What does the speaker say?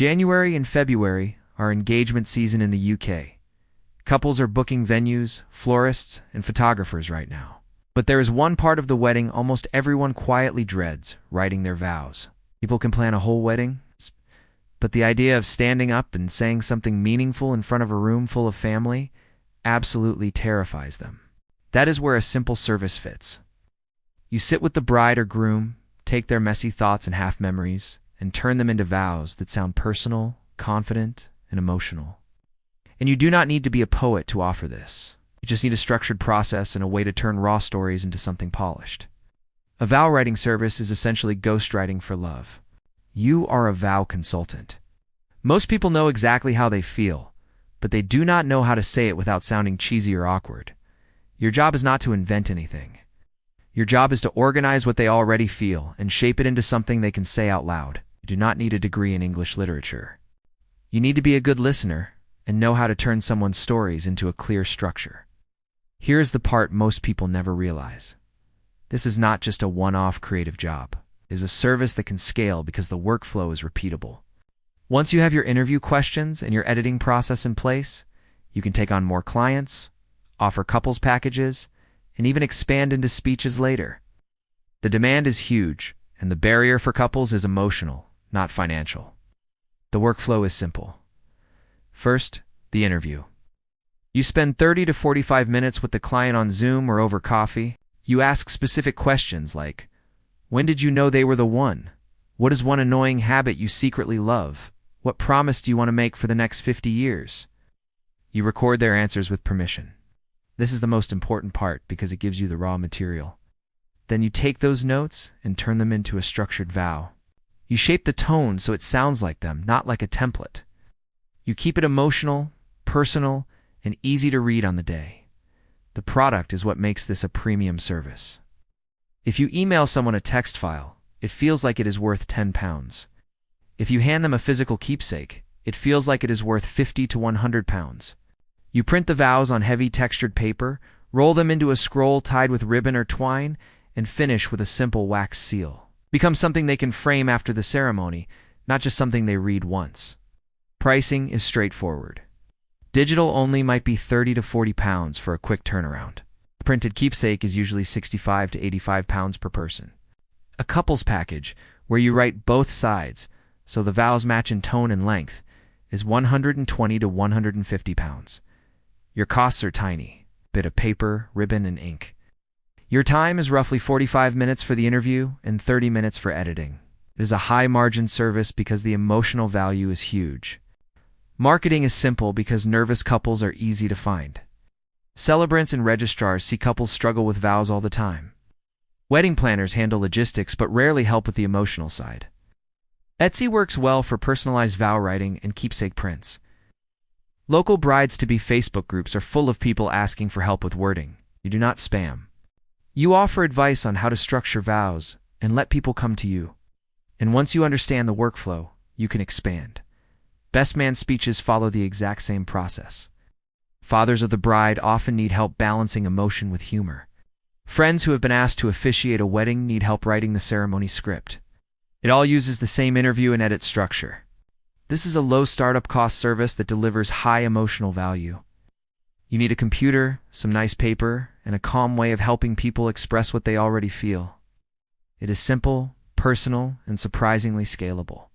January and February are engagement season in the UK. Couples are booking venues, florists, and photographers right now. But there is one part of the wedding almost everyone quietly dreads: writing their vows. People can plan a whole wedding, but the idea of standing up and saying something meaningful in front of a room full of family absolutely terrifies them. That is where a simple service fits. You sit with the bride or groom, take their messy thoughts and half-memories, and turn them into vows that sound personal, confident, and emotional. And you do not need to be a poet to offer this. You just need a structured process and a way to turn raw stories into something polished. A vow writing service is essentially ghostwriting for love. You are a vow consultant. Most people know exactly how they feel, but they do not know how to say it without sounding cheesy or awkward. Your job is not to invent anything. Your job is to organize what they already feel and shape it into something they can say out loud. You do not need a degree in English literature. You need to be a good listener and know how to turn someone's stories into a clear structure. Here is the part most people never realize. This is not just a one-off creative job. It is a service that can scale because the workflow is repeatable. Once you have your interview questions and your editing process in place, you can take on more clients, offer couples packages, and even expand into speeches later. The demand is huge, and the barrier for couples is emotional, not financial. The workflow is simple. First, the interview. You spend 30 to 45 minutes with the client on Zoom or over coffee. You ask specific questions like, when did you know they were the one? What is one annoying habit you secretly love? What promise do you want to make for the next 50 years? You record their answers with permission. This is the most important part because it gives you the raw material. Then you take those notes and turn them into a structured vow. You shape the tone so it sounds like them, not like a template. You keep it emotional, personal, and easy to read on the day. The product is what makes this a premium service. If you email someone a text file, it feels like it is worth £10. If you hand them a physical keepsake, it feels like it is worth £50 to £100. You print the vows on heavy textured paper, roll them into a scroll tied with ribbon or twine, and finish with a simple wax seal. Become something they can frame after the ceremony, not just something they read once. Pricing is straightforward. Digital only might be £30 to £40 for a quick turnaround. A printed keepsake is usually £65 to £85 per person. A couples package, where you write both sides, so the vows match in tone and length, is £120 to £150. Your costs are tiny: bit of paper, ribbon, and ink. Your time is roughly 45 minutes for the interview and 30 minutes for editing. It is a high-margin service because the emotional value is huge. Marketing is simple because nervous couples are easy to find. Celebrants and registrars see couples struggle with vows all the time. Wedding planners handle logistics but rarely help with the emotional side. Etsy works well for personalized vow writing and keepsake prints. Local brides-to-be Facebook groups are full of people asking for help with wording. You do not spam. You offer advice on how to structure vows and let people come to you. And once you understand the workflow, you can expand. Best man speeches follow the exact same process. Fathers of the bride often need help balancing emotion with humor. Friends who have been asked to officiate a wedding need help writing the ceremony script. It all uses the same interview and edit structure. This is a low startup cost service that delivers high emotional value. You need a computer, some nice paper, and a calm way of helping people express what they already feel. It is simple, personal, and surprisingly scalable.